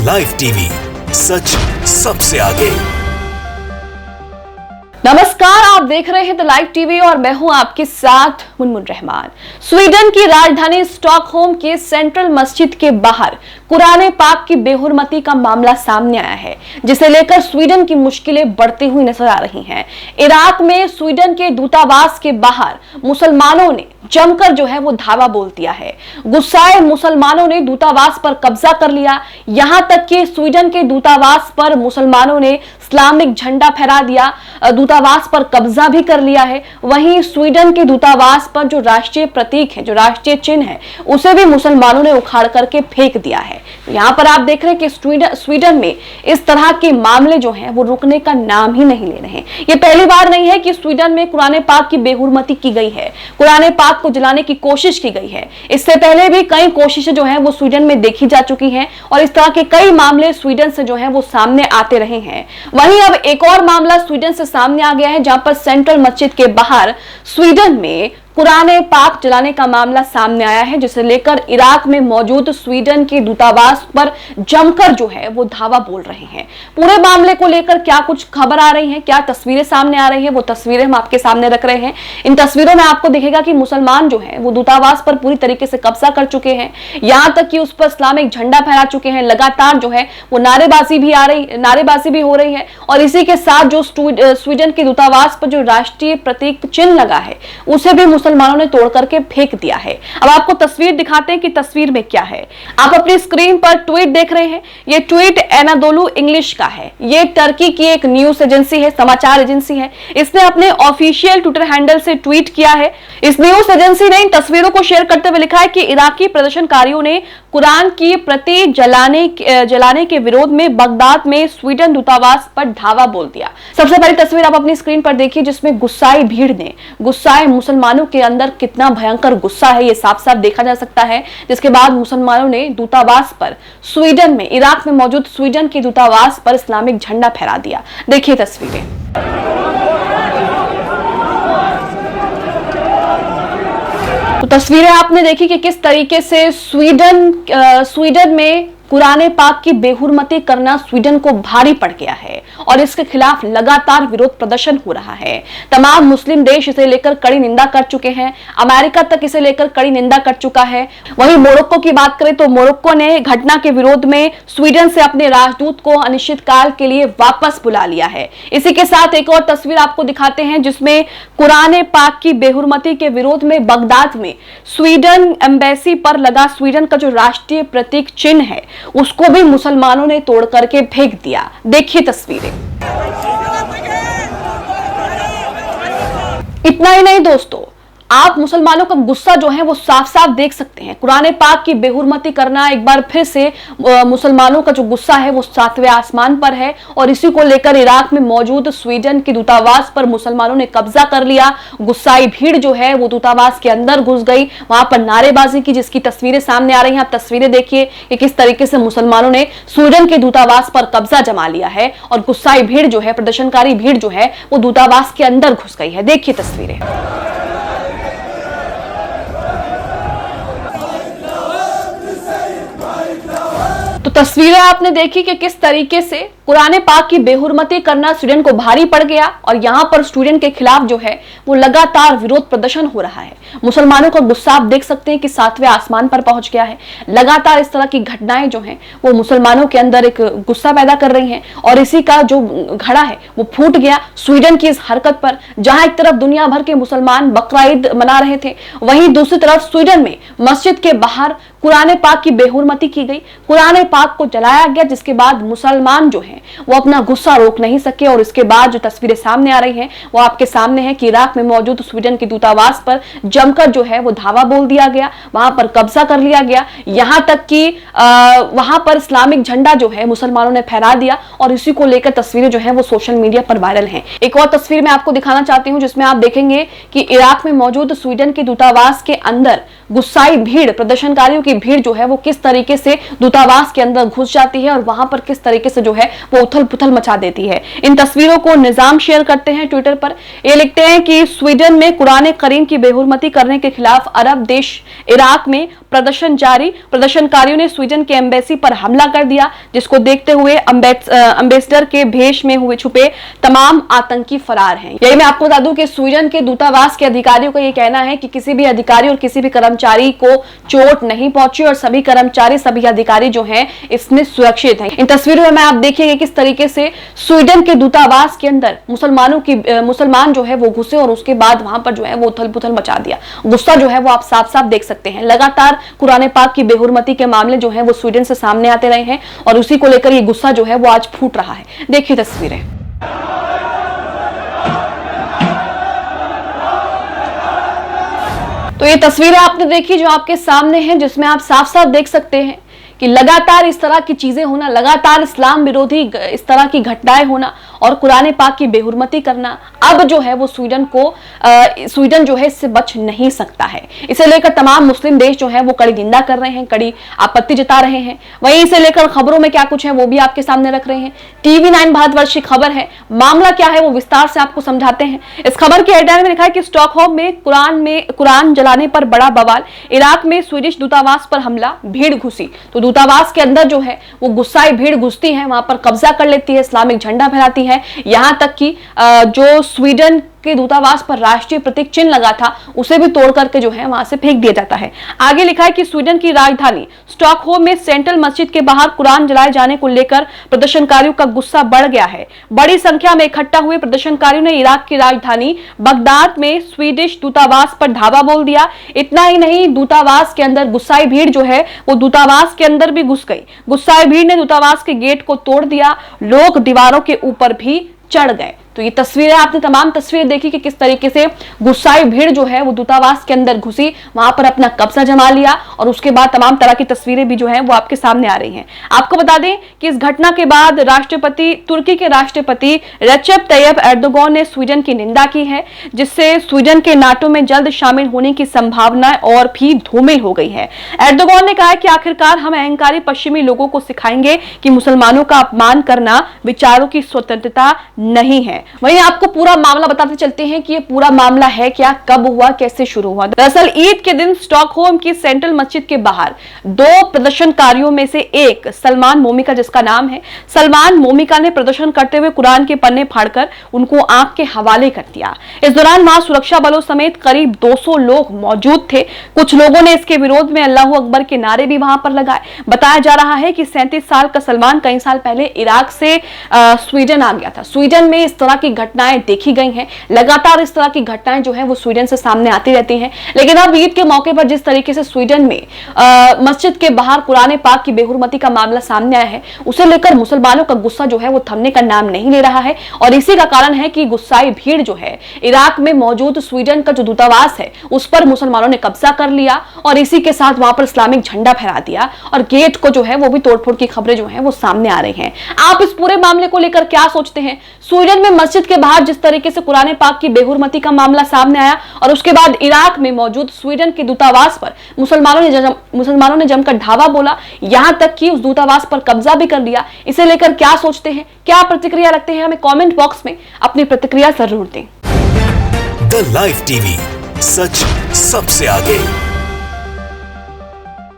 Live TV, सच सबसे आगे। नमस्कार, आप देख रहे हैं द लाइव टीवी और मैं हूं आपके साथ मुनमुन रहमान। स्वीडन की राजधानी स्टॉकहोम के सेंट्रल मस्जिद के बाहर कुरान पाक की बेहुरमती का मामला सामने आया है, जिसे लेकर स्वीडन की मुश्किलें बढ़ती हुई नजर आ रही हैं। इराक में स्वीडन के दूतावास के बाहर मुसलमानों ने जमकर जो है वो धावा बोल दिया है। गुस्साए मुसलमानों ने दूतावास पर कब्जा कर लिया। यहां तक कि स्वीडन के दूतावास पर मुसलमानों ने इस्लामिक झंडा फहरा दिया, दूतावास पर कब्जा भी कर लिया है। वहीं स्वीडन के दूतावास पर जो राष्ट्रीय प्रतीक है, जो राष्ट्रीय चिन्ह है, उसे भी मुसलमानों ने उखाड़ करके फेंक दिया है। यहां पर आप देख रहे हैं कि स्वीडन में इस तरह के मामले जो हैं वो रुकने का नाम ही नहीं ले रहे हैं। ये पहली बार नहीं है कि स्वीडन में कुरान पाक की बेहुरमती की गई है, कुरान पाक को जलाने की कोशिश की गई है। इससे पहले भी कई कोशिशें जो हैं वो स्वीडन में देखी जा चुकी हैं और इस तरह के कई मामले स्वीडन से जो हैं वो सामने आते रहे हैं। वहीं अब एक और मामला स्वीडन से सामने आ गया है, जहां पर सेंट्रल मस्जिद के बाहर स्वीडन में कुरान पाक जलाने का मामला सामने आया है, जिसे लेकर इराक में मौजूद स्वीडन के दूतावास पर जमकर जो है वो धावा बोल रहे हैं। पूरे मामले को लेकर क्या कुछ खबर आ रही है, क्या तस्वीरें सामने आ रही है, वो तस्वीरें हम आपके सामने रख रहे हैं। इन तस्वीरों में आपको दिखेगा कि मुसलमान जो है वो दूतावास पर पूरी तरीके से कब्जा कर चुके हैं। यहां तक कि उस पर इस्लामिक झंडा फहरा चुके हैं। लगातार जो है वो नारेबाजी भी हो रही है और इसी के साथ जो स्वीडन के दूतावास पर जो राष्ट्रीय प्रतीक चिन्ह लगा है, उसे भी मुसलमानों ने तोड़ करके फेंक दिया है। अब आपको तस्वीर दिखाते हैं कि तस्वीर में क्या है। आप अपनी स्क्रीन पर ट्वीट देख रहे हैं। ये ट्वीट एनादोलू इंग्लिश का है। ये टर्की की एक न्यूज एजेंसी है, समाचार एजेंसी है। इसने अपने ऑफिशियल ट्विटर हैंडल से ट्वीट किया है। इस न्यूज एजेंसी ने इन तस्वीरों को शेयर करते हुए लिखा है कि इराकी प्रदर्शनकारियों ने कुरान की प्रति जलाने के विरोध में बगदाद में स्वीडन दूतावास पर धावा बोल दिया। सबसे पहली तस्वीर आप अपनी स्क्रीन पर देखिए, जिसमें गुस्साए मुसलमानों के अंदर कितना भयंकर गुस्सा है, ये साफ साफ देखा जा सकता है। जिसके बाद मुसलमानों ने दूतावास पर स्वीडन में, इराक में मौजूद स्वीडन के दूतावास पर इस्लामिक झंडा फहरा दिया। देखिए तस्वीरें। तो तस्वीरें आपने देखी कि किस तरीके से स्वीडन में कुरान पाक की बेहुरमती करना स्वीडन को भारी पड़ गया है और इसके खिलाफ लगातार विरोध प्रदर्शन हो रहा है। तमाम मुस्लिम देश इसे लेकर कड़ी निंदा कर चुके हैं। अमेरिका तक इसे लेकर कड़ी निंदा कर चुका है। वहीं मोरक्को की बात करें तो मोरक्को ने घटना के विरोध में स्वीडन से अपने राजदूत को अनिश्चितकाल के लिए वापस बुला लिया है। इसी के साथ एक और तस्वीर आपको दिखाते हैं, जिसमें कुरान पाक की बेहुरमती के विरोध में बगदाद में स्वीडन एम्बेसी पर लगा स्वीडन का जो राष्ट्रीय प्रतीक चिन्ह है, उसको भी मुसलमानों ने तोड़ करके फेंक दिया। देखिए तस्वीरें। इतना ही नहीं दोस्तों, आप मुसलमानों का गुस्सा जो है वो साफ साफ देख सकते हैं। कुरान पाक की बेहुरमती करना, एक बार फिर से मुसलमानों का जो गुस्सा है वो 7वें आसमान पर है और इसी को लेकर इराक में मौजूद स्वीडन के दूतावास पर मुसलमानों ने कब्जा कर लिया। गुस्साई भीड़ जो है वो दूतावास के अंदर घुस गई, वहां पर नारेबाजी की, जिसकी तस्वीरें सामने आ रही हैं। आप तस्वीरें देखिए कि किस तरीके से मुसलमानों ने स्वीडन के दूतावास पर कब्जा जमा लिया है और गुस्साई भीड़ जो है, प्रदर्शनकारी भीड़ जो है, वो दूतावास के अंदर घुस गई है। देखिए तस्वीरें। तो तस्वीरें आपने देखी कि किस तरीके से कुरान पाक की बेहुरमती करना स्वीडन को भारी पड़ गया और यहां पर स्वीडन के खिलाफ जो है वो लगातार विरोध प्रदर्शन हो रहा है। मुसलमानों का गुस्सा आप देख सकते हैं कि 7वें आसमान पर पहुंच गया है। लगातार इस तरह की घटनाएं जो हैं वो मुसलमानों के अंदर एक गुस्सा पैदा कर रही हैं और इसी का जो घड़ा है वो फूट गया स्वीडन की इस हरकत पर। जहां एक तरफ दुनिया भर के मुसलमान बकरा ईद मना रहे थे, वहीं दूसरी तरफ स्वीडन में मस्जिद के बाहर कुरान पाक की बेहुरमती की गई, कुरान पाक को जलाया गया, जिसके बाद मुसलमान जो हैं वो अपना गुस्सा रोक नहीं सके। और इसके बाद जो तस्वीरें सामने आ रही हैं वो आपके सामने है कि इराक में मौजूद स्वीडन के दूतावास पर जमकर जो है वो धावा बोल दिया गया, वहां पर कब्जा कर लिया गया। यहां तक कि वहां पर इस्लामिक झंडा जो है मुसलमानों ने फहरा दिया और इसी को लेकर तस्वीरें जो है वो सोशल मीडिया पर वायरल हैं। एक और तस्वीर मैं आपको दिखाना चाहती हूं, जिसमें आप देखेंगे कि इराक में मौजूद स्वीडन के दूतावास के अंदर गुस्साई भीड़, प्रदर्शनकारियों की भीड़ जो है वो किस तरीके से दूतावास के अंदर घुस जाती है और वहां पर किस तरीके से जो है वो उथल पुथल मचा देती है। इन तस्वीरों को निजाम शेयर करते हैं ट्विटर पर। ये लिखते हैं कि स्वीडन में कुरान करीम की बेहुरमती करने के खिलाफ अरब देश इराक में प्रदर्शन जारी। प्रदर्शनकारियों ने स्वीडन के एम्बेसी पर हमला कर दिया, जिसको देखते हुए एम्बेसडर के भेष में हुए छुपे तमाम आतंकी फरार हैं। यही मैं आपको बता दूं कि स्वीडन के दूतावास के अधिकारियों का यह कहना है कि किसी भी अधिकारी और किसी भी कर्मचारी को चोट नहीं पहुंची और सभी कर्मचारी, सभी अधिकारी जो हैं इसमें सुरक्षित हैं। इन तस्वीरों में आप देखिए किस तरीके से स्वीडन के दूतावास के अंदर मुसलमान जो है वो घुसे और उसके बाद वहां पर जो है वो उथल पुथल मचा दिया। गुस्सा जो है वो आप साफ साफ देख सकते हैं। लगातार कुरान पाक की बेहुरमती के मामले जो है वो स्वीडन से सामने आते रहे हैं और उसी को लेकर ये गुस्सा जो है वो आज फूट रहा है। देखिए तस्वीरें। तो ये तस्वीरें आपने देखी जो आपके सामने हैं, जिसमें आप साफ साफ देख सकते हैं कि लगातार इस तरह की चीजें होना, लगातार इस्लाम विरोधी इस तरह की घटनाएं होना और कुरान पाक की बेहुरमती करना, अब जो है वो स्वीडन जो है इससे बच नहीं सकता है। इसे लेकर तमाम मुस्लिम देश जो है वो कड़ी निंदा कर रहे हैं, कड़ी आपत्ति जता रहे हैं। वहीं इसे लेकर खबरों में क्या कुछ है वो भी आपके सामने रख रहे हैं। TV9 भारतवर्ष की खबर है। मामला क्या है वो विस्तार से आपको समझाते हैं। इस खबर की हेडलाइन में लिखा है कि स्टॉकहोम में कुरान जलाने पर बड़ा बवाल, इराक में स्वीडिश दूतावास पर हमला, भीड़ घुसी। तो दूतावास के अंदर जो है वो गुस्साई भीड़ घुसती है, वहां पर कब्जा कर लेती है, इस्लामिक झंडा फहराती है। यहां तक कि जो स्वीडन के दूतावास पर राष्ट्रीय प्रतीक चिन्ह लगा था उसे भी तोड़ करके जो है वहां से फेंक दिया जाता है। आगे लिखा है कि स्वीडन की राजधानी स्टॉकहोम में सेंट्रल मस्जिद के बाहर कुरान जलाए जाने को लेकर प्रदर्शनकारियों का गुस्सा बढ़ गया है। बड़ी संख्या में इकट्ठा हुए प्रदर्शनकारियों ने इराक की राजधानी बगदाद में स्वीडिश दूतावास पर धावा बोल दिया। इतना ही नहीं, दूतावास के अंदर गुस्साई भीड़ जो है वो दूतावास के अंदर भी घुस गई। गुस्साई भीड़ ने दूतावास के गेट को तोड़ दिया, लोग दीवारों के ऊपर भी चढ़ गए। तो ये तस्वीरें आपने तमाम तस्वीरें देखी कि किस तरीके से गुस्साई भीड़ जो है वो दूतावास के अंदर घुसी, वहां पर अपना कब्जा जमा लिया और उसके बाद तमाम तरह की तस्वीरें भी जो है वो आपके सामने आ रही हैं। आपको बता दें कि इस घटना के बाद तुर्की के राष्ट्रपति रेसेप तैयब एर्दोगान ने स्वीडन की निंदा की है, जिससे स्वीडन के नाटो में जल्द शामिल होने की संभावना और भी धूमिल हो गई है। एर्दोगान ने कहा है कि आखिरकार हम अहंकारी पश्चिमी लोगों को सिखाएंगे कि मुसलमानों का अपमान करना विचारों की स्वतंत्रता नहीं है। वहीं आपको पूरा मामला बताते चलते हैं कि ये पूरा मामला है क्या, कब हुआ, कैसे शुरू हुआ। दरअसल ईद के दिन स्टॉकहोम की सेंट्रल मस्जिद के बाहर दो प्रदर्शनकारियों में से एक सलमान मोमिका, जिसका नाम है सलमान मोमिका, ने प्रदर्शन करते हुए कुरान के पन्ने फाड़कर उनको आग के हवाले कर दिया। इस दौरान वहां सुरक्षा बलों समेत करीब 200 लोग मौजूद थे। कुछ लोगों ने इसके विरोध में अल्लाहू अकबर के नारे भी वहां पर लगाए। बताया जा रहा है कि 37 साल का सलमान कई साल पहले इराक से स्वीडन आ गया था। स्वीडन में इस तरह की घटनाएं देखी गई हैं। लगातार इस तरह की घटनाएं जो है वो स्वीडन से सामने आती रहती हैं। लेकिन अब ईद के मौके पर जिस तरीके से स्वीडन में मस्जिद के बाहर कुरान पाक की बेहुरमती का मामला सामने आया है, उसे लेकर मुसलमानों का गुस्सा जो है वो थमने का नाम नहीं ले रहा है। और इसी का कारण है कि गुस्साई भीड़ जो है इराक में मौजूद स्वीडन का जो दूतावास है उस पर मुसलमानों ने कब्जा कर लिया और इसी के साथ वहां पर इस्लामिक झंडा फहरा दिया और गेट को जो है वो भी तोड़फोड़ की खबरें जो है वो सामने आ रही हैं। आप इस पूरे मामले को लेकर क्या सोचते हैं? स्वीडन में मस्जिद के बाहर जिस तरीके से कुरान पाक की बेहुरमती का मामला सामने आया और उसके बाद इराक में मौजूद स्वीडन के दूतावास पर मुसलमानों ने जमकर धावा बोला, यहां तक कि उस दूतावास पर कब्जा भी कर लिया। इसे लेकर क्या सोचते हैं, क्या प्रतिक्रिया रखते हैं? हमें कमेंट बॉक्स में अपनी प्रतिक्रिया जरूर दें। द लाइव टीवी, सच सबसे आगे।